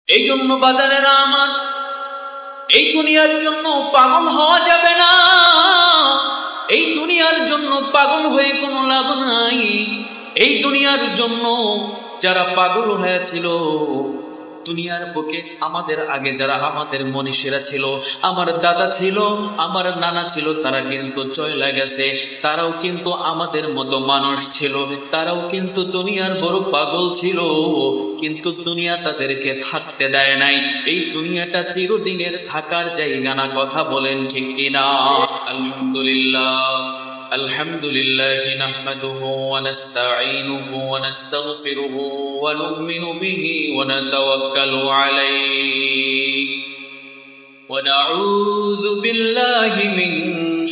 এই জন্য বাজারেরা আমার, এই দুনিয়ার জন্য পাগল হওয়া যাবে না। এই দুনিয়ার জন্য পাগল হয়ে কোনো লাভ নাই। এই দুনিয়ার জন্য যারা পাগল হয়েছিল, দুনিয়ার বুকে আমাদের আগে যারা আমাদের মনীষীরা ছিল, আমার দাদা ছিল, আমার নানা ছিল, তারা কিন্তু চলে গেছে। তারাও কিন্তু আমাদের মতো মানুষ ছিল, তারাও কিন্তু দুনিয়ার বড় পাগল ছিল, কিন্তু দুনিয়া তাদেরকে থাকতে দেয় নাই। এই দুনিয়াটা চিরদিনের থাকার জায়গা না, কথা বলেন ঠিক কিনা? আলহামদুলিল্লাহ الحمد لله نحمده ونستعينه ونستغفره ونؤمن به ونتوكل عليه ونعوذ بالله من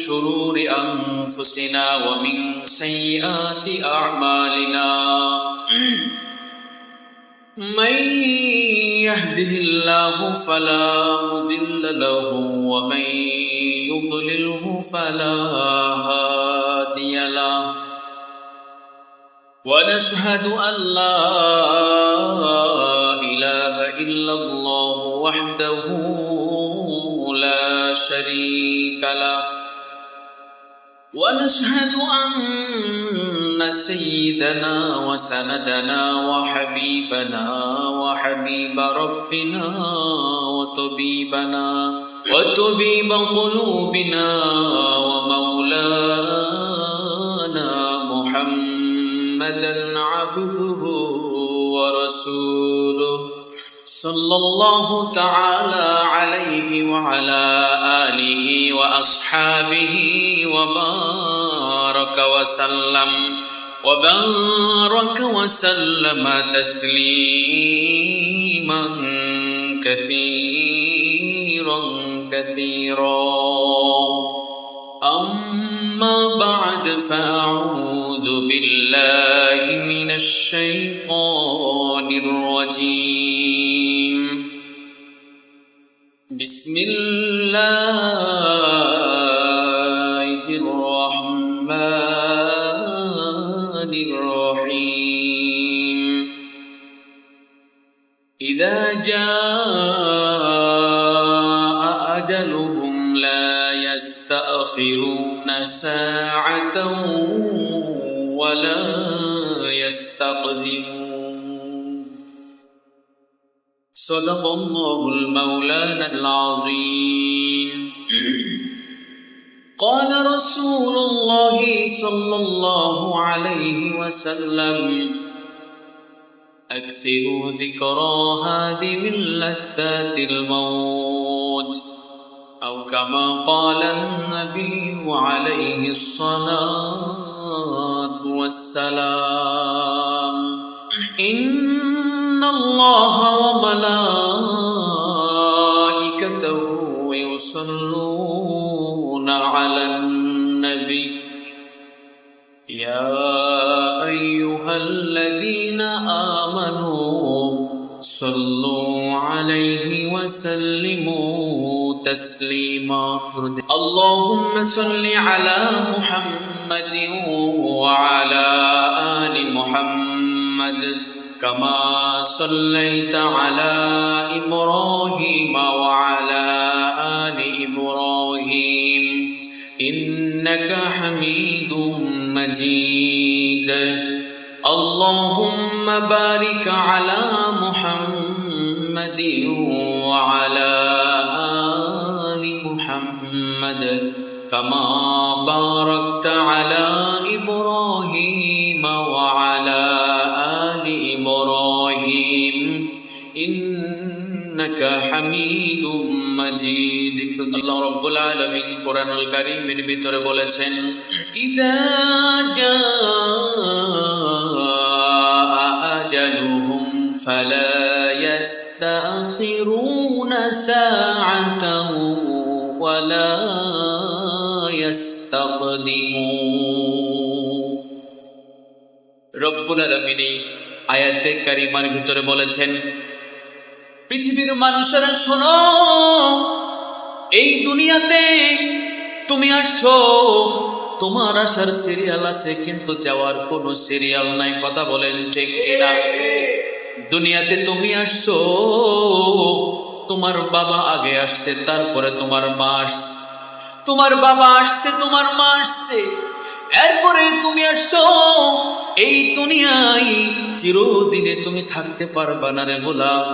شرور أنفسنا ومن سيئات أعمالنا من يهده الله فلا مضل له ومن يضلله فلا هادي له ونشهد أن لا إله إلا الله وحده لا شريك له ونشهد أن سيدنا وسندنا وحبيبنا وحبيب ربنا وطبيب قلوبنا ومولانا محمدا عبده ورسوله صلى الله تعالى عليه وعلى آله وأصحابه وبارك وسلم تسليما كثيرا أما بعد فأعوذ بالله من الشيطان الرجيم بسم الله الرحمن الرحيم إذا جاء أجلهم لا يستأخرون ساعة ولا يستقدمون صدق الله المولانا العظيم قال رسول الله صلى الله عليه وسلم أكثروا ذكرى هادم اللذات الموت أو كما قال النبي عليه الصلاة والسلام إن الله وملائكته يصلون على النبي يا أيها الذين آمنوا صلوا عليه وسلموا تسليما اللهم صل على محمد وعلى آل محمد كما صليت على إبراهيم وعلى آل إبراهيم إنك حميد مجيد اللهم بارك على محمد وعلى آل محمد كما باركت على إبراهيم وعلى آل إبراهيم إنك حميد مجيد الله رب العالمين قرآن الكريم من ভিতরে বলেছেন إذا جاء أجلهم فلا يستأخرون ساعة ولا يستقدمون রব্বুল আলামিন আয়াতে কারিমার ভিতরে বলেছেন পৃথিবীর মানুষেরা শোনো, এই দুনিয়াতে তুমি আসছো, তোমার আসার সিরিয়াল আছে কিন্তু যাওয়ার কোনো সিরিয়াল নাই, কথা বলেন ঠিক কিনা? দুনিয়াতে তুমি আসছো, তোমার বাবা আগে আসছে, তারপরে তোমার মা আসছে, তোমার বাবা আসছে, তোমার মা আসছে, এরপরে তুমি আসছো। এই দুনিয়ায় চিরদিনে তুমি থাকতে পারবা না রে গোলাম।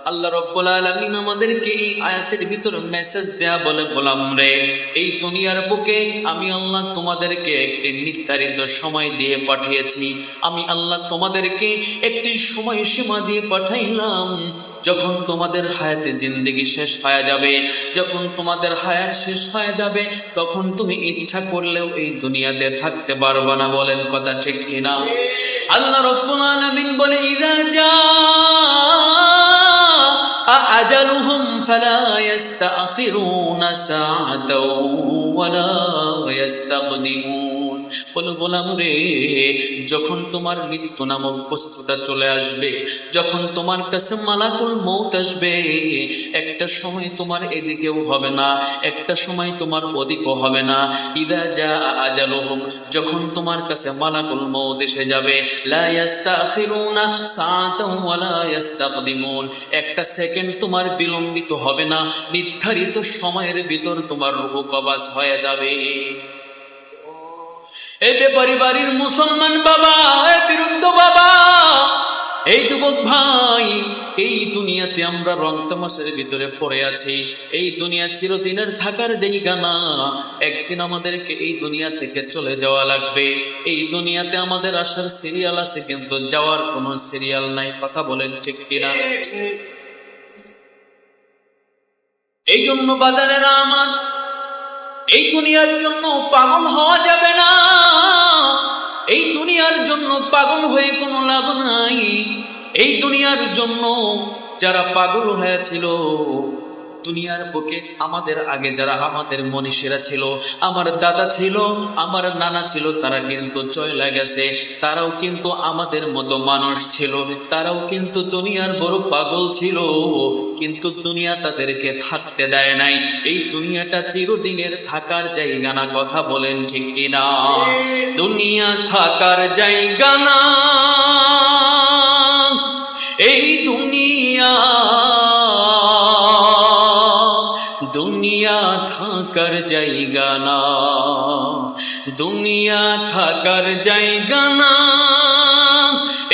আল্লাহ রাব্বুল আলামিন আমাদেরকে এই আয়াতের ভিতরে মেসেজ দেয়া বলে, গোলাম রে, এই দুনিয়ার বুকে আমি আল্লাহ তোমাদেরকে একটি নির্ধারিত সময় দিয়ে পাঠিয়েছি। আমি আল্লাহ তোমাদেরকে একটি সময়সীমা দিয়ে পাঠাইলাম। যখন তোমাদের হায়াতে জিন্দেগি শেষ হয়ে যাবে, যখন তোমাদের হায়াত শেষ হয়ে যাবে, তখন তুমি ইচ্ছা করলেও এই দুনিয়াতে থাকতে পারবে না। বলেন কথা ঠিক কিনা? আল্লাহ রাব্বুল আলামিন বলে, ইযা জাআ আজালুহুম ফালা ইস্তাখিরুনা সাআতাও ওয়ালা ইস্তাকদিমুন। বলো গোলাম রে, যখন তোমার মৃত্যু নামক বস্তুটা চলে আসবে, যখন তোমার কাছে মালাকুল মউত আসবে, একটা সময় তোমার এদিকেও হবে না, একটা সময় তোমার ওদিকও হবে না। ইদা জাআ আজালুহুম, যখন তোমার কাছে মালাকুল মউত এসে যাবে, লা ইস্তাখিরুনা সাআতাও ওয়ালা ইস্তাকদিমুন, একটা সেকেন্ড তোমার বিলম্বিত হবে না, নির্ধারিত সময়ের ভিতর তোমার রূহ কবজ হয়ে যাবে। এতে পরিবারের মুসলমান বাবা, বিরুদ্ধ বাবা, এই যুবক ভাই, এই দুনিয়াতে আমরা রমজানের ভিতরে পড়ে আছি। এই দুনিয়া চিরদিনের থাকার জায়গা না। একদিন আমাদেরকে এই দুনিয়া থেকে চলে যাওয়া লাগবে। এই দুনিয়াতে আমাদের আসার সিরিয়াল আছে, কিন্তু যাওয়ার কোনো সিরিয়াল নাই। কথা বলেন ঠিক কিনা? এই জন্য বাজারেরা আমার, এই দুনিয়ার জন্য পাগল হওয়া যাবে না। এই দুনিয়ার জন্য পাগল হয়ে কোনো লাভ নাই। এই দুনিয়ার জন্য যারা পাগল হয়েছিল, দুনিয়ার বুকে আমাদের আগে যারা আমাদের মনীষীরা ছিল, আমার দাদা ছিল, আমার নানা ছিল, তারা কিন্তু চলে গেছে। তারাও কিন্তু আমাদের মতো মানুষ ছিল, তারাও কিন্তু দুনিয়ার বড় পাগল ছিল, কিন্তু দুনিয়া তাদেরকে থাকতে দেয় নাই। এই দুনিয়াটা চিরদিনের থাকার জায়গা না। কথা বলেন ঠিক কিনা? দুনিয়া থাকার জায়গা না, এই দুনিয়া, দুনিয়া থাকার জায়গা না, দুনিয়া থাকার জায়গা না,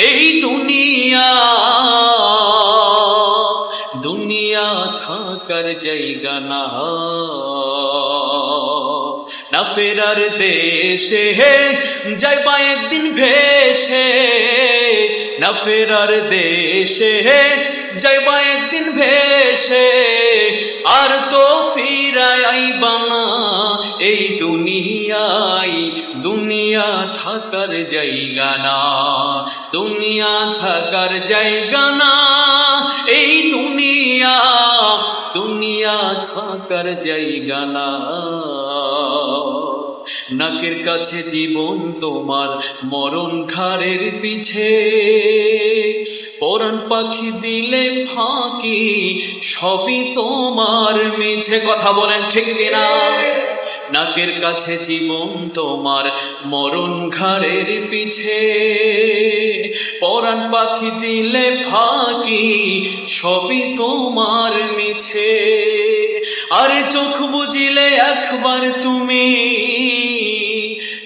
এই দুনিয়া, দুনিয়া থাকার জায়গা না। না ফেরার দেশে যাইবা একদিন ভেসে, না ফেরার দেশে যাইবা একদিন ভেসে, আর তো ফিরায় আইবা না এই দুনিয়ায়। দুনিয়া থাকার জায়গা না, দুনিয়া থাকার জায়গা না, এই দুনিয়া, দুনিয়া থাকার জায়গা না। নাকের কাছে জীবন তোমার, মরণ ঘাড়ের পিছে, পরাণ পাখি দিলে ফাঁকি, সবই তোমার মিছে। কথা বলেন ঠিক কিনা? নাকের কাছে জীবন তোমার, মরণ ঘাড়ের পিছে, পরাণ পাখি দিলে ফাঁকি, সবই তোমার মিছে। আরে চোখ বুঝিলে একবার তুমি,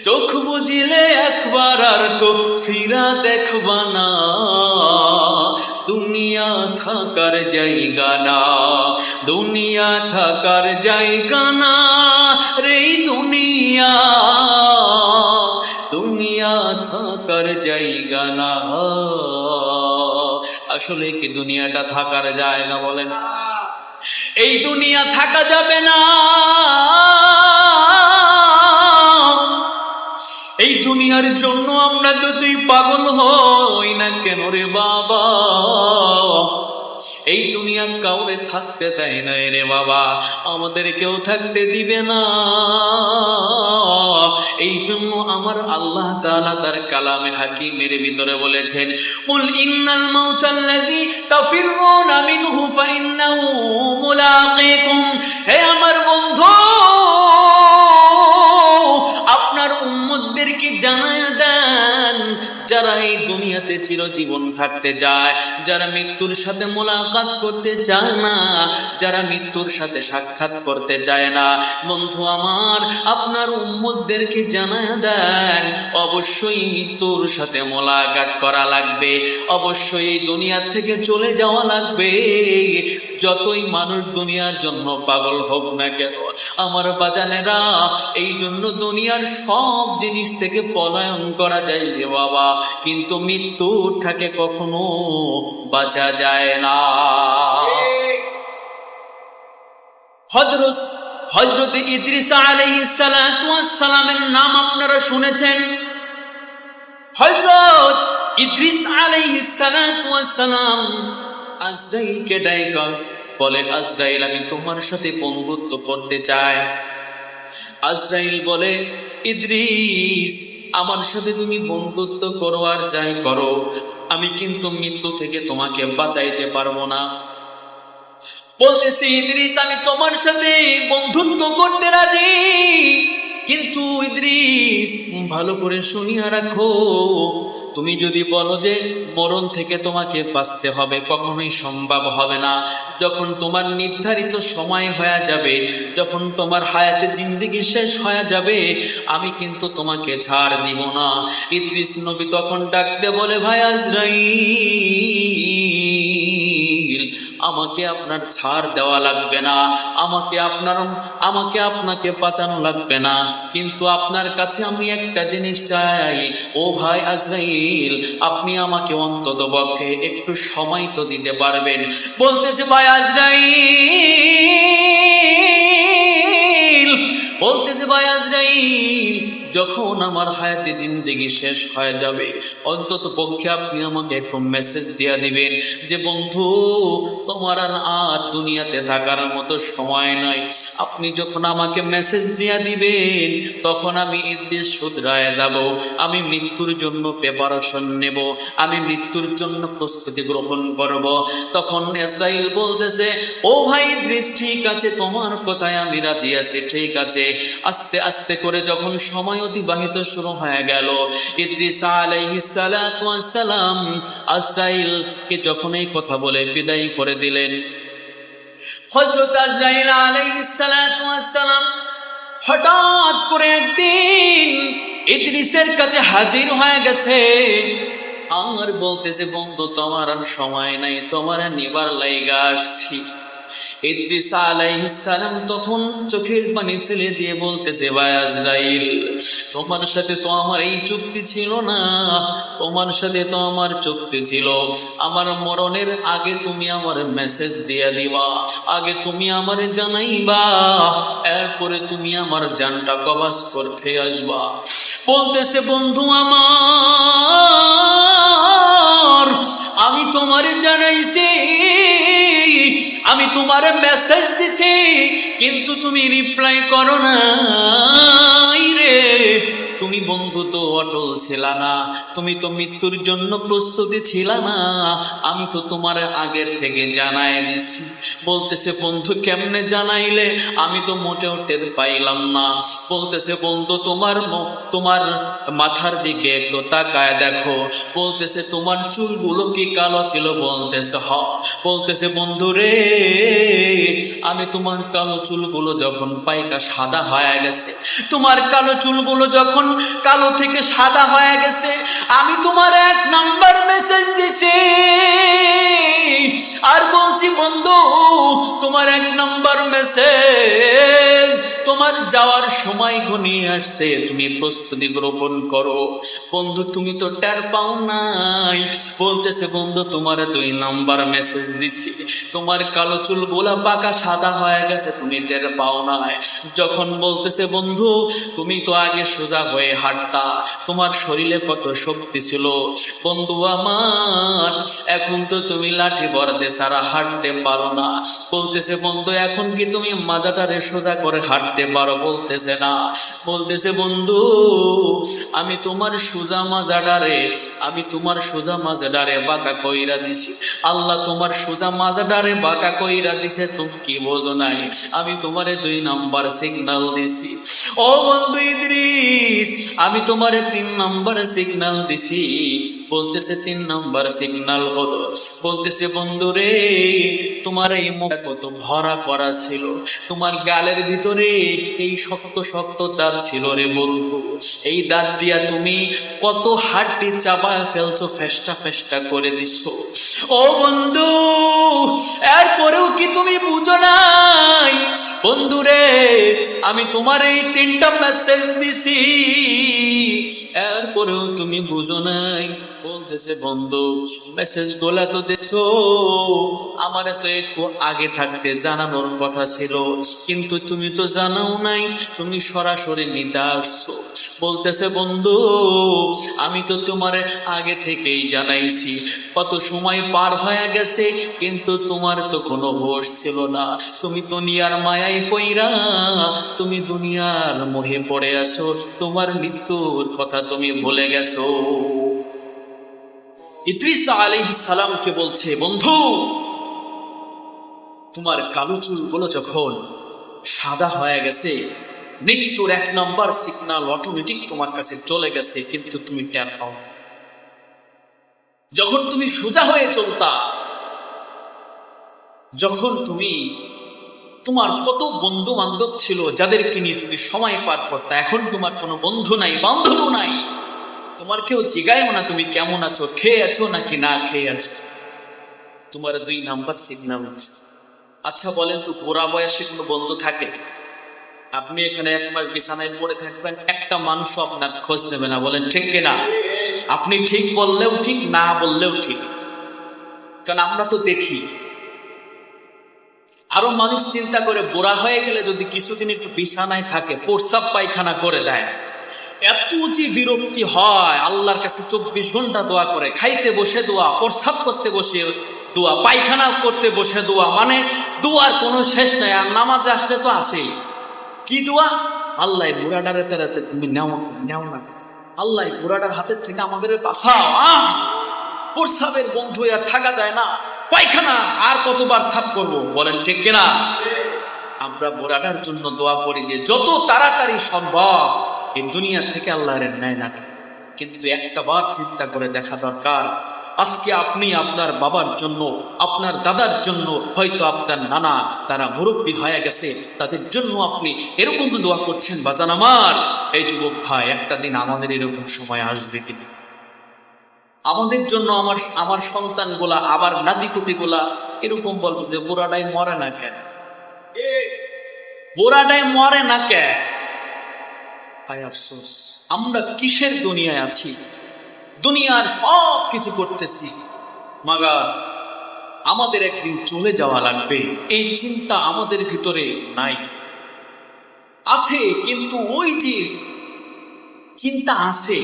চোখ বুঝিলে একবার আর তো ফিরা দেখবা না। দুনিয়া থাকার জায়গা না, দুনিয়া থাকার জায়গা না রে দুনিয়া, দুনিয়া থাকার জায়গা না। আসলে কি দুনিয়াটা থাকার জায়গা? বলেন, এই দুনিয়া থাকা যাবে না। এই দুনিয়ার জন্য আমরা যতই পাগল হই না কেন রে বাবা, এই দুনিয়া কাউরে থাকতে দেয় না রে বাবা, আমাদের কেউ থাকতে দিবে না। এই জন্য আমার আল্লাহ তাআলা তার কালামে হাকিমের ভিতরে বলেছেন, কুল ইন্নাল মাউতাল্লাযী তাফিরুনা মিনহু ফাইন্নাহু মুলাকীকুম। হে আমার বন্ধু, আপনার উম্মতদেরকে জানায়া দেন, যারা এই দুনিয়া দুনিয়াতে চিরজীবন থাকতে চায়, যারা মৃত্যুর সাথে মোলাকাত করতে চায় না, যারা মৃত্যুর সাথে সাক্ষাৎ করতে চায় না, বন্ধু আমার আপনার উম্মতদেরকে জানায় দেন অবশ্যই মৃত্যুর সাথে মোলাকাত করা লাগবে, অবশ্যই দুনিয়া থেকে চলে যাওয়া লাগবে। যতই মানুষ দুনিয়ার জন্য পাগল হোক না কেন আমার বাজানেরা, এই জন্য দুনিয়ার সব জিনিস থেকে পলায়ন করা যায় রে বাবা, কিন্তু মৃত্যুর থেকে কখনো বাঁচা যায় না। হযরত ইদ্রিস আলাইহিস সালাতু ওয়াস সালামের নাম আপনারা শুনেছেন। হযরত ইদ্রিস আলাইহিস সালাতু ওয়াস সালাম আজরাইলকে ডাইকা বলে, আজরাইল আমি তোমার সাথে বন্ধুত্ব করতে চাই। আজরাইল বলে, ইদ্রিস আমার সাথে তুমি বন্ধুত্ব করো আর যাই করো, আমি কিন্তু মৃত্যু থেকে তোমাকে বাঁচাইতে পারবো না। বলতেছি, ইদ্রিস আমি তোমার সাথে বন্ধুত্ব করতে রাজি, কিন্তু ইদ্রিস ভালো করে শুনিয়া রাখো, তুমি যদি বলো যে মরণ থেকে তোমাকে বাঁচতে হবে, কখনোই সম্ভব হবে না। যখন তোমার নির্ধারিত সময় হয়ে যাবে, যখন তোমার হায়াতে জিন্দেগি শেষ হয়ে যাবে, আমি কিন্তু তোমাকে ছাড় দিব না। ইদ্রিস নবী তখন ডাকতে বলে, ভাই আজরাইল, আমাকে আপনার ছাড় দেওয়া লাগবে না, আমাকে আপনাকে বাঁচানো লাগবে না, কিন্তু আপনার কাছে আমি একটা জিনিস চাই। ও ভাই আজরাইল, আপনি আমাকে অন্তত পক্ষে একটু সময় তো দিতে পারবেন। বলতেছে, ভাই আজরাইল, যখন আমার হায়াতে জিন্দেগি শেষ হয়ে যাবে, অন্তত পক্ষে আপনি আমাকে একটু মেসেজ দিয়া দিবেন যে বন্ধু তোমার আর দুনিয়াতে থাকার মতো সময় নাই। আপনি যখন আমাকে মেসেজ দিয়া দিবেন, তখন আমি ইদ্রিস শুধরায় যাব, আমি মৃত্যুর জন্য প্রিপারেশন নেব, আমি মৃত্যুর জন্য প্রস্তুতি গ্রহণ করব। তখন আজরাইল বলতেছে, ও ভাই ইদ্রিস, ঠিক আছে, তোমার কথায় আমি রাজি আছি, ঠিক আছে। আস্তে আস্তে করে যখন সময় অতিবাহিত শুরু হয়ে গেল, ইদ্রিস আলাইহিস সালাতু ওয়াস সালাম আজরাইলকে যখন এই কথা বলে বিদায় করে দিলেন, হযরত আজরাইল আলাইহিস সালাতু ওয়াস সালাম হঠাৎ করে একদিন ইদ্রিসের কাছে হাজির হয়ে গেছে আর বলতেছে, বন্ধু তোমার আর সময় নাই, তোমার নিবার লাইগা আসছি। ইদ্রিস আলাইহিস সালাম তখন চোখের পানি ফেলে দিয়ে বলতেছে, ভাই আজরাইল, তোমার সাথে তো আমার এই চুক্তি ছিল না, তোমার সাথে তো আমার চুক্তি ছিল আমার মরণের আগে তুমি আমার মেসেজ দিয়ে দিবা, আগে তুমি আমারে জানাইবা, এরপরে তুমি আমার জানটা কবজ করতে আসবা। বলতেছে, বন্ধু আমার, আমি তোমারে জানাইছি, আমি তোমারে মেসেজ দিছি, কিন্তু তুমি রিপ্লাই করো না রে। তুমি বন্ধু তো অটল ছিল না, তুমি তো মৃত্যুর জন্য প্রস্তুতি ছিল না, আমি তো তোমার আগের থেকে জানাই দিছি। বলতেছে, বন্ধু কেমনে জানাইলে? আমি তো মোটেও টের পাইলাম না। বলতেছে, বন্ধু তোমার মাথার দিকে একটু তাকায় দেখো। বলতেছে, তোমার চুলগুলো কি কালো ছিল? বলতেছে, হ। বলতেছে, বন্ধু রে, আমি তোমার কালো চুলগুলো যখন পাইকা সাদা হয়ে গেছে, তোমার কালো চুলগুলো যখন কালো থেকে সাদা হয়ে গেছে, আমি তোমার 1 নাম্বার মেসেজ দিছি আর বলছি, বন্ধু তোমার 1 নাম্বার মেসেজ, তোমার যাওয়ার সময় ঘনিয়ে আসছে, তুমি প্রস্তুতি গ্রহণ করো। বন্ধু তুমি তো টের পাও নাই। বলতেছে, বন্ধু তোমার 2 নাম্বার মেসেজ দিছি, তোমার কালো চুলগুলা পাকা সাদা হয়ে গেছে, তুমি টের পাও নাই। যখন বলতেছে, বন্ধু তুমি তো আগে সোজা হয়ে হাঁটতা, তোমার শরীরে কত শক্তি ছিল, বন্ধু আমার এখন তো তুমি লাঠি বর্দে ছাড়া হাঁটতে পারো না। বলতেছে, বন্ধু এখন কি তুমি মাজাটারে সোজা করে হাঁটতে পারো? বলতেছে, না। বলতেছে, বন্ধু আমি তোমার সোজা মাজাটারে বাঁকা কইরা দিছি, আল্লাহ তোমার সোজা মাজাটারে বাঁকা কইরা দিছে, তুমি কি বোঝো নাই? আমি তোমারে 2 নাম্বার সিগন্যাল দিছি। ও বন্ধু ইদ্রিস, আমি তোমারে 3 নাম্বার সিগন্যাল দিছি। বলতেছে 3 নাম্বার সিগন্যাল হলো, বলতেছে বন্ধু রে, তোমার এই মুখ কত ভরা করা ছিল, তোমার গালের ভিতরে এই শক্ত শক্ত দাঁত ছিল রে বন্ধু, এই দাঁত দিয়া তুমি কত হাড্ডি চাপা ফেলছো, ফেস্টা ফেস্টা করে দিচ্ছ। ও বন্ধু, এরপরেও কি তুমি বুঝো নাই? বন্ধু রে, আমি তোমার এই 3টা মেসেজ দিছি, এরপরেও তুমি বুঝো নাই। বলতেছে বন্ধু, মেসেজ গুলা তো দেখছো, আমার তো একটু আগে থাকতে জানানোর কথা ছিল, কিন্তু তুমি তো জানাও নাই, তুমি সরাসরি নিতে আসছো। বলতেছে বন্ধু, আমি তো তোমার আগে থেকেই জানাইছি, কত সময় পার হয়ে গেছে, কিন্তু তোমার তো কোনো হোশ ছিল না। তুমি দুনিয়ার মায়ায় পইরা, তুমি দুনিয়ার মোহে পড়ে আছো, তোমার মৃত্যুর কথা তুমি ভুলে গেছো। ইদ্রিস আলাইহিস সালামকে বলছে, বন্ধু, তোমার কালো চুলগুলো যখন সাদা হয়ে গেছে, মৃত্যুর 1 নম্বর সিগন্যাল অটোমেটিক তোমার কাছে চলে গেছে, কিন্তু তুমি টের পাও। যখন তুমি সোজা হয়ে চলতা, যখন তুমি, তোমার কত বন্ধু বান্ধব ছিল যাদেরকে নিয়ে তুমি সময় পার করতা, এখন তোমার কোনো বন্ধু নাই, বান্ধব নাই, তোমার কেউ জিগায়ও না তুমি কেমন আছো, খেয়ে আছো নাকি না খেয়ে আছো। তোমার 2 নাম্বার সিগন্যাল। আচ্ছা বলেন তো, বুড়া বয়সে কোনো বন্ধু থাকে? আপনি এখানে 1 মাস বিছানায় পড়ে থাকবেন, একটা মানুষ আপনার খোঁজ নেবে না, বলেন ঠিক কিনা? আপনি ঠিক বললেও ঠিক, না বললেও ঠিক, কারণ আমরা তো দেখি। আরো মানুষ চিন্তা করে, বুড়া হয়ে গেলে যদি কিছুদিন একটু বিছানায় থাকে, প্রস্রাব পায়খানা করে দেয়, এত যে বিরক্তি হয়, আল্লাহর কাছে 24 ঘন্টা দোয়া করে, খাইতে বসে দোয়া, প্রস্রাব করতে বসে দোয়া, পায়খানা করতে বসে দোয়া, মানে দোয়ার কোনো শেষ নাই। আর নামাজে আসলে তো আছেই, কি দোয়া? আল্লাহ বুড়াটারে তেরাতে তুমি নেও না, আল্লাহ বুড়াটার হাতের থেকে আমাদের বাঁচাও। প্রস্রাবের বন্ধু আর থাকা যায় না, পায়খানা আর কতবার সাফ করব, বলেন ঠিক কিনা? আমরা বুড়াটার জন্য দোয়া করি যে যত তাড়াতাড়ি সম্ভব এই দুনিয়া থেকে আল্লাহর নেয় না। কিন্তু একটা বার চিন্তা করে দেখা দরকার, আজকে আপনি আপনার বাবার জন্য, আপনার দাদার জন্য, হয়তো আপনার নানা তারা মুরব্বী হয়ে গেছে, তাদের জন্য আপনি এরকম দোয়া করছেন। বাজান আমার, এই যুবক ভাই, একটা দিন আমাদের এরকম সময় আসবে কিনা, আমাদের জন্য আমার সন্তানগুলা, আবার নাতিপুতিগুলা এরকম বলবো যে বুড়াটাই মরে না কেন, বুড়াটাই মরে না কেন। হায় আফসোস, আমরা কিসের দুনিয়ায় আছি? দুনিয়ার সব কিছু করতেছি, মাগার আমাদের একদিন চলে যাওয়া লাগবে, এই চিন্তা আমাদের ভিতরে নাই। আছে, কিন্তু ওই যে চিন্তা আছে,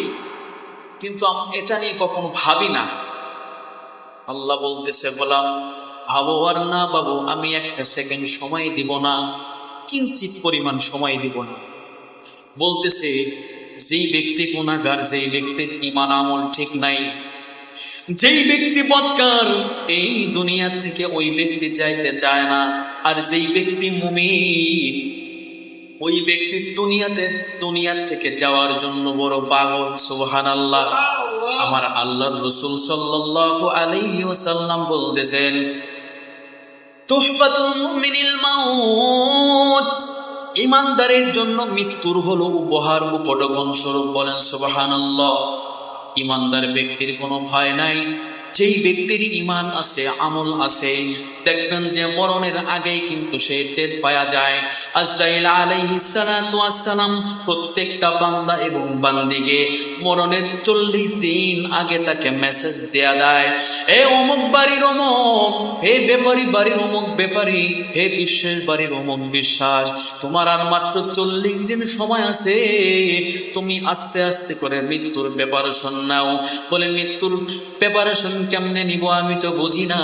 কিন্তু এটা নিয়ে কখনো ভাবি না। আল্লাহ বলতেছে, বললাম ভাবো আর না ভাবো, আমি একটা সেকেন্ড সময় দিব না, কিঞ্চিত পরিমাণ সময় দিব না। বলতেছে, যেই ব্যক্তি গুনাহগার, যেই ব্যক্তির ঈমান আমল ঠিক নাই, যেই ব্যক্তি বদকার, এই দুনিয়া থেকে ওই ব্যক্তি যাইতে চায় না। আর যেই ব্যক্তি মুমিন, ওই ব্যক্তি দুনিয়ার থেকে যাওয়ার জন্য বড় পাগল। সুবহানাল্লাহ। আমার আল্লাহর রাসূল সাল্লাল্লাহু আলাইহি ওয়াসাল্লাম বলতেছেন, তুহফাতুল মুমিনিল মাউত, ঈমানদারের জন্য মৃত্যুর হলো উপহার, উপঢৌকন স্বরূপ। বলেন সুবহানাল্লাহ। ঈমানদার ব্যক্তির কোনো ভয় নাই। যেই ব্যক্তির ঈমান আছে, আমল আছে, দেখবেন যে মরণের আগেই কিন্তু সে টের পাওয়া যায়। আজরাইল আলাইহিস সালাতু ওয়াস সালাম প্রত্যেকটা বান্দা এবং বান্দিকে মরণের 40 দিন আগে তাকে মেসেজ দেয়া দেয়, হে অমুক বাড়ির অমুক, হে ব্যাপারী বাড়ির অমুক ব্যাপারী, হে বিশ্বাস বাড়ির অমুক বিশ্বাস, তোমার আর মাত্র 40 দিন সময় আছে, তুমি আস্তে আস্তে করে মৃত্যুর প্রিপারেশন নাও। বলে, মৃত্যুর প্রিপারেশন কেমনে নিব, আমি তো বুঝি না।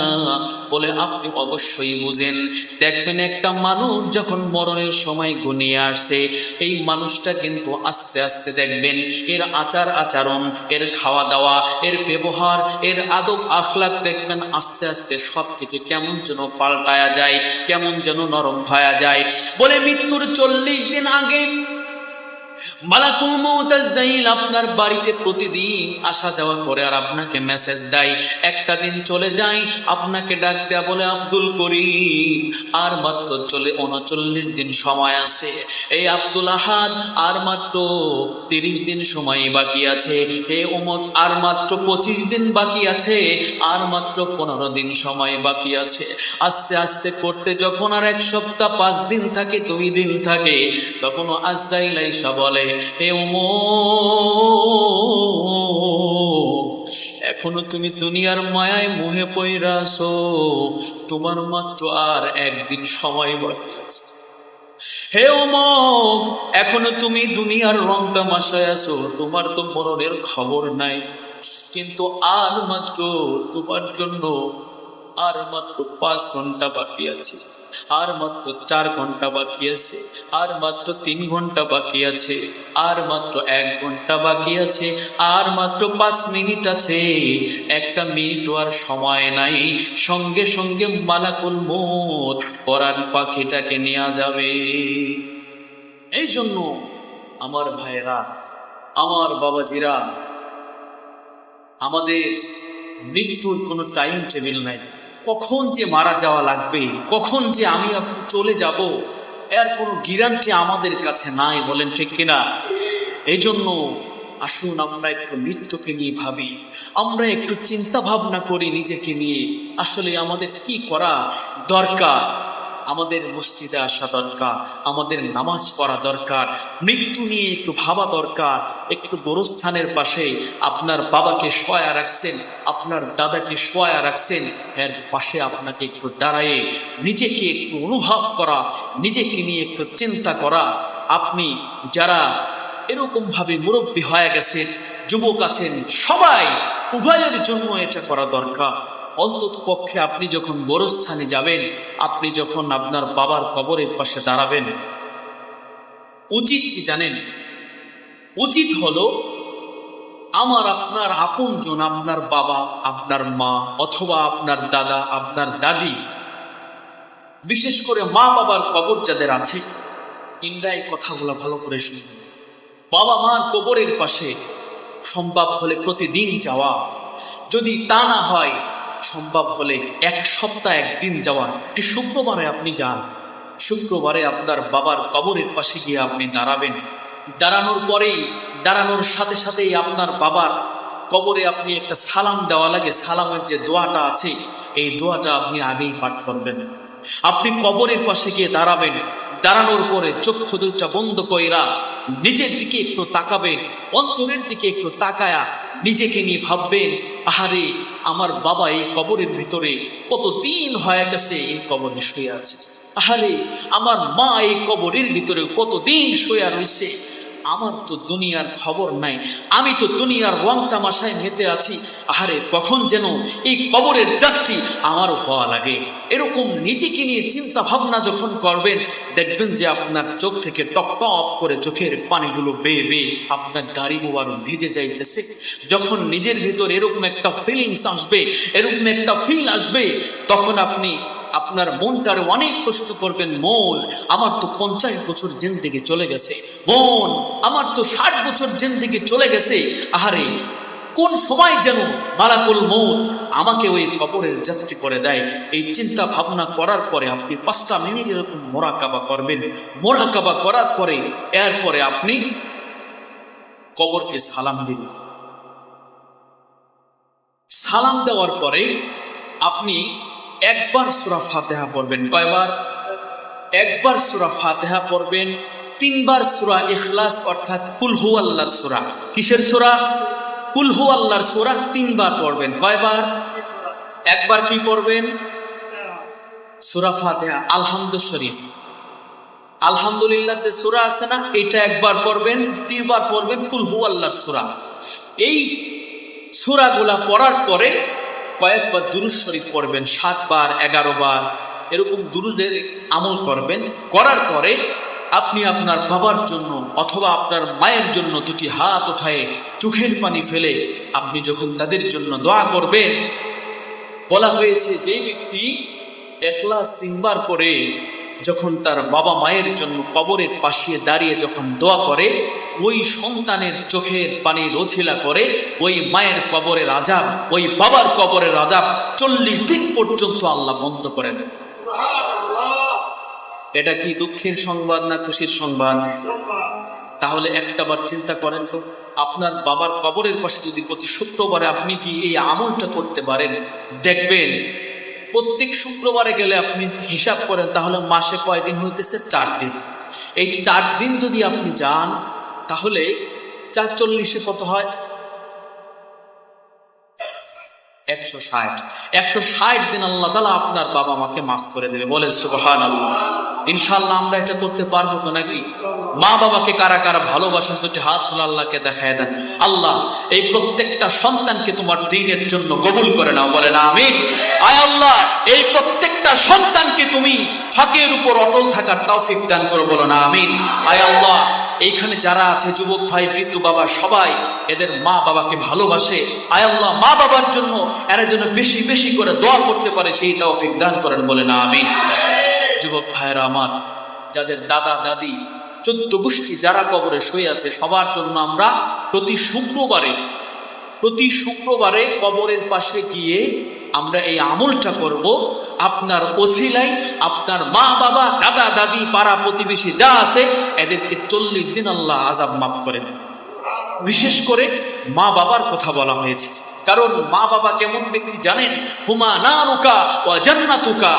বলে, আপনি অবশ্যই বুঝেন। দেখবেন একটা মানুষ যখন মরণের সময় ঘনিয়ে আসছে, এই মানুষটা কিন্তু আস্তে আস্তে দেখবেন এর আচার আচরণ, এর খাওয়া দাওয়া, এর ব্যবহার, এর আদব আখলাক, দেখবেন আস্তে আস্তে সবকিছু কেমন যেন পাল্টায়া যায়, কেমন যেন নরম হয়ে যায়। বলে, মৃত্যুর 40 দিন আগে মালাকুল মউত আজরাইল আপনার বাড়িতে প্রতিদিন আসা যাওয়া করে আর আপনাকে মেসেজ দেয়, একটা দিন চলে যায় আপনাকে ডাক দেয়া বলে, আব্দুল করিম আর মাত্র 39 দিন সময় আছে, এই আব্দুল আহাদ আর মাত্র 30 দিন সময় বাকি আছে, হে উম্মত আর মাত্র 25 দিন বাকি আছে, আর মাত্র 15 দিন সময় বাকি আছে। আস্তে আস্তে করতে যখন আর 1 সপ্তাহ 5 দিন থাকে, 2 দিন থাকে, তখন আজরাইল আইসা বলে, হে উম্মত এখনো তুমি দুনিয়ার মায়ায় মোহে পইরা আছো, তোমার মাত্র আর 1 দিন সময় বাকি আছে। হে উম্মত এখনো তুমি দুনিয়ার রং তামাশায় আছো, তোমার তো মরণের খবর নাই, কিন্তু আর মাত্র তোমার জন্য আর মাত্র 5 ঘন্টা বাকি আছে, আর মাত্র 4 ঘন্টা বাকি আছে, আর মাত্র 3 ঘন্টা বাকি আছে, আর মাত্র 1 ঘন্টা বাকি আছে, আর মাত্র 5 মিনিট আছে, 1 মিনিট আর সময় নাই, সঙ্গে সঙ্গে মালাকুল মউত পরাণ পাখিটাকে নিয়ে যাবে। এই জন্য আমার ভাইরা, আমার বাবাজিরা, আমাদের মৃত্যুর কোনো টাইম টেবিল নাই, কখন যে মারা যাওয়া লাগবে, কখন যে আমি আপনি চলে যাব, এর কোনো গ্যারান্টি আমাদের কাছে নাই, বলেন ঠিক কিনা? এই জন্য আসুন আমরা একটু মৃত্যুকে নিয়ে ভাবি, আমরা একটু চিন্তা ভাবনা করি নিজেকে নিয়ে, আসলে আমাদের কি করা দরকার। আমাদের মসজিদে আসা দরকার, আমাদের নামাজ পড়া দরকার, মৃত্যু নিয়ে একটু ভাবা দরকার। একটু গোরস্থানের পাশে আপনার বাবাকে শোয়া রাখছেন, আপনার দাদাকে শোয়া রাখছেন, এর পাশে আপনাকে একটু দাঁড়ায়ে নিজেকে একটু অনুভব করা, নিজেকে নিয়ে একটু চিন্তা করা। আপনি যারা এরকম ভাবে মুরব্বী হয়ে গেছেন, যুবক আছেন, সবাই উভয়ের জন্য এটা করা দরকার। অন্তত পক্ষে আপনি যখন গোরস্থানে যাবেন, আপনি যখন আপনার বাবার কবরের পাশে দাঁড়াবেন, উচিত কি জানেন? উচিত হলো আমার আপনার আপনজন, আপনার বাবা, আপনার মা, অথবা আপনার দাদা, আপনার দাদি, বিশেষ করে মা বাবার কবর যাদের আছে, ইন্দ্রায় কথাগুলো ভালো করে শুনুন। বাবা মার কবরের পাশে সম্ভব হলে প্রতিদিন যাওয়া, যদি তা না হয় সম্ভব হলে 1 সপ্তাহ 1 দিন যাওয়া। একটি শুক্রবারে আপনি যান, শুক্রবারে আপনার বাবার কবরের পাশে গিয়ে আপনি দাঁড়াবেন, দাঁড়ানোর পরেই, দাঁড়ানোর সাথে সাথেই আপনার বাবার কবরে আপনি একটা সালাম দেওয়া লাগে, সালামের যে দোয়াটা আছে, এই দোয়াটা আপনি আগেই পাঠ করবেন। আপনি কবরের পাশে গিয়ে দাঁড়াবেন, দাঁড়ানোর পরে চক্ষু দুটা বন্ধ কইরা নিজের দিকে একটু তাকাবেন, অন্তরের দিকে একটু তাকায়া নিজেকে নিয়ে ভাববেন, আহারে আমার বাবা এই কবরের ভিতরে কতদিন হয়ে গেছে এই কবরে শুয়ে আছে, আহারে আমার মা এই কবরের ভিতরে কতদিন শুয়ে রয়েছে, আমার তো দুনিয়ার খবর নাই, আমি তো দুনিয়ার রং তামাশায় মেতে আছি, আহারে কখন যেন এই কবরের যাত্রী আমারও হওয়া লাগে। এরকম নিজেকে নিয়ে চিন্তা ভাবনা যখন করবেন, দেখবেন যে আপনার চোখ থেকে টপ টপ করে চোখের পানিগুলো বেয়ে বেয়ে আপনার দাড়ি মোবারক ভিজে যাইতেছে। যখন নিজের ভিতর এরকম একটা ফিলিংস আসবে, এরকম একটা ফিল আসবে, তখন আপনি আপনার মনটার অনেক কষ্ট করবেন, মন আমার তো 50 বছর জিন্দেগি চলে গেছে, মন আমার তো 60 বছর জিন্দেগি চলে গেছে, আহারে কোন সময় যেন মালাকুল মউত আমাকে ওই কবরের যাত্রী করে দেয়। এই চিন্তা ভাবনা করার পরে আপনি 5টা মিনিট এরকম মোরাকাবা করবেন, মোরাকাবা করার পরে এরপরে আপনি কবরকে সালাম দিবেন। সালাম দেওয়ার পরে আপনি একবার সূরা ফাতিহা পড়বেন। কয়বার? একবার সূরা ফাতিহা পড়বেন, 3 বার সূরা ইখলাস অর্থাৎ কুল হু আল্লাহর সূরা। কিসের সূরা? কুল হু আল্লাহর সূরা 3 বার পড়বেন। কয়বার? একবার কি পড়বেন? সূরা ফাতিহা, আলহামদুলিল্লাহ শরীফ, আলহামদুলিল্লাহ যে সূরা আছে না, এটা একবার পড়বেন, 3 বার পড়বেন কুল হু আল্লাহর সূরা। এই সূরাগুলা পড়ার পরে কয়েকবার দুরূদ শরীফ পড়বেন, 7 বার 11 বার এরকম দুরূদের আমল করবেন। করার পরে আপনি আপনার বাবার জন্য অথবা আপনার মায়ের জন্য 2টি হাত উঠায়ে চোখের পানি ফেলে আপনি যখন তাদের জন্য দোয়া করবেন, বলা হয়েছে যে ব্যক্তি ইখলাস 3 বার পড়ে যখন তার বাবা মায়ের জন্য কবরের পাশে দাঁড়িয়ে যখন দোয়া করে, ওই সন্তানের চোখের পানি রছিলা করে ওই মায়ের কবরের আযাব, ওই বাবার কবরের আযাব 40 দিন পর্যন্ত আল্লাহ বন্ধ করে দেন। এটা কি দুঃখের সংবাদ না খুশির সংবাদ? তাহলে একটাবার চিন্তা করেন তো, আপনার বাবার কবরের পাশে যদি প্রতি শুক্রবারে আপনি কি এই আমলটা করতে পারেন, দেখবেন প্রত্যেক শুক্রবারে গেলে আপনি হিসাব করেন তাহলে মাসে কয়দিন হইতেছে? 4 দিন। এই 4 দিন যদি আপনি যান তাহলে 440-এ কত হয়? 160 দিন আল্লাহ তাআলা আপনার বাবা মাকে মাফ করে দেবে। বলে সুবহানাল্লাহ। ইনশাআল্লাহ আমরা এটা করতে পারবো তো নাকি? মা বাবাকে কারা কারা ভালোবাসেন দুটি হাত তুলে আল্লাহকে দেখায় দেন। আল্লাহ এই প্রত্যেকটা সন্তানকে তোমার দ্বীনের জন্য কবুল করে নাও। বলেন আমিন। আয় আল্লাহ এই প্রত্যেকটা সন্তানকে তুমি হকের উপর অটল থাকার তৌফিক দান করো। বলো না আমিন। আয় আল্লাহ এইখানে যারা আছে যুবক ভাই, বৃদ্ধ বাবা, সবাই এদের মা বাবাকে ভালোবাসে। আয় আল্লাহ মা বাবার জন্য এরা যেন বেশি বেশি করে দোয়া করতে পারে সেই তৌফিক দান করেন। বলে না আমিন। যুবক ভাইরা আমার, যাদের দাদা দাদি 14 গোষ্ঠী যারা কবরে শুয়ে আছে, সবার জন্য আমরা প্রতি শুক্রবারে কবরের পাশে গিয়ে আমরা এই আমলটা করব। আপনার ওসিলায় আপনার মা বাবা, দাদা দাদি, পাড়া প্রতিবেশী যা আছে এদেরকে 40 দিন আল্লাহ আযাব মাফ করে দেন। বিশেষ করে মা বাবার কথা বলা হয়েছে, কারণ মা বাবা কেমন ব্যক্তি জানেন? হুমা নারুকা ওয়া জান্নাতুকা।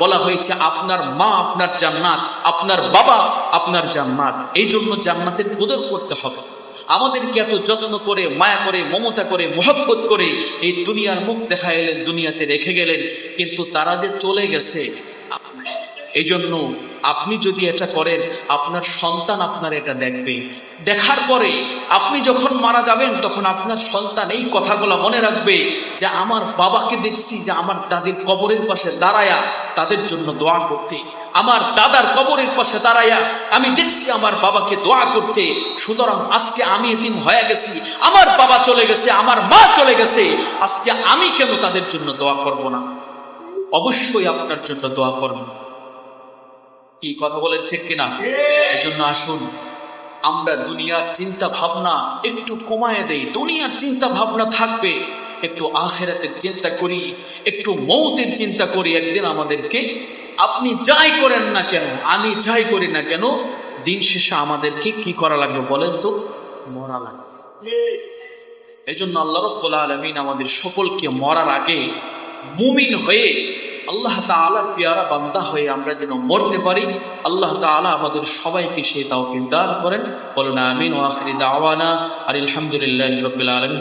বলা হয়েছে আপনার মা আপনার জান্নাত, আপনার বাবা আপনার জান্নাত। এই জন্য জান্নাতের কদর করতে হবে। আমাদেরকে এত যত্ন করে, মায়া করে, মমতা করে, মহব্বত করে এই দুনিয়ার মুখ দেখা এলেন, দুনিয়াতে রেখে গেলেন, কিন্তু তারা যে চলে গেছে। এই জন্য আপনি যদি এটা করেন, আপনার সন্তান আপনার এটা দেখবে। দেখার পরে আপনি যখন মারা যাবেন তখন আপনার সন্তান এই কথাগুলো মনে রাখবে যে আমার বাবাকে দেখছি যে আমার দাদির কবরের পাশে দাঁড়ায়া তাদের জন্য দোয়া করতে, আমার দাদার কবরের পাশে দাঁড়ায়া আমি দেখছি আমার বাবাকে দোয়া করতে। সুতরাং আজকে আমি এতিম হয়ে গেছি, আমার বাবা চলে গেছে, আমার মা চলে গেছে, আজকে আমি কেন তাদের জন্য দোয়া করব না? অবশ্যই আপনার জন্য দোয়া করব। কি কথা বলেন, ঠিক কিনা? এই জন্য আসুন আমরা দুনিয়ার চিন্তা ভাবনা একটু কমায় দেই। দুনিয়ার চিন্তা ভাবনা থাকবে, একটু আখিরাতের চিন্তা করি, একটু মৌতের চিন্তা করি। একদিন আমাদেরকে, আপনি যাই করেন না কেন, আমি যাই করি না কেন, দিন শেষে আমাদেরকে কি করা লাগবে বলেন তো? মরা লাগবে। এই জন্য আল্লাহ রাব্বুল আলামিন আমাদের সকলকে মরার আগে মুমিন হয়ে, আল্লাহ তাআলার পেয়ারা বান্দা হয়ে আমরা যেন মরতে পারি। আল্লাহ তাআলা আমাদের সবাইকে সেই তৌফিক দান করেন। বলুন আমিন। ওয়া আখিরি দাওয়ানা আলহামদুলিল্লাহি রাব্বিল আলামিন।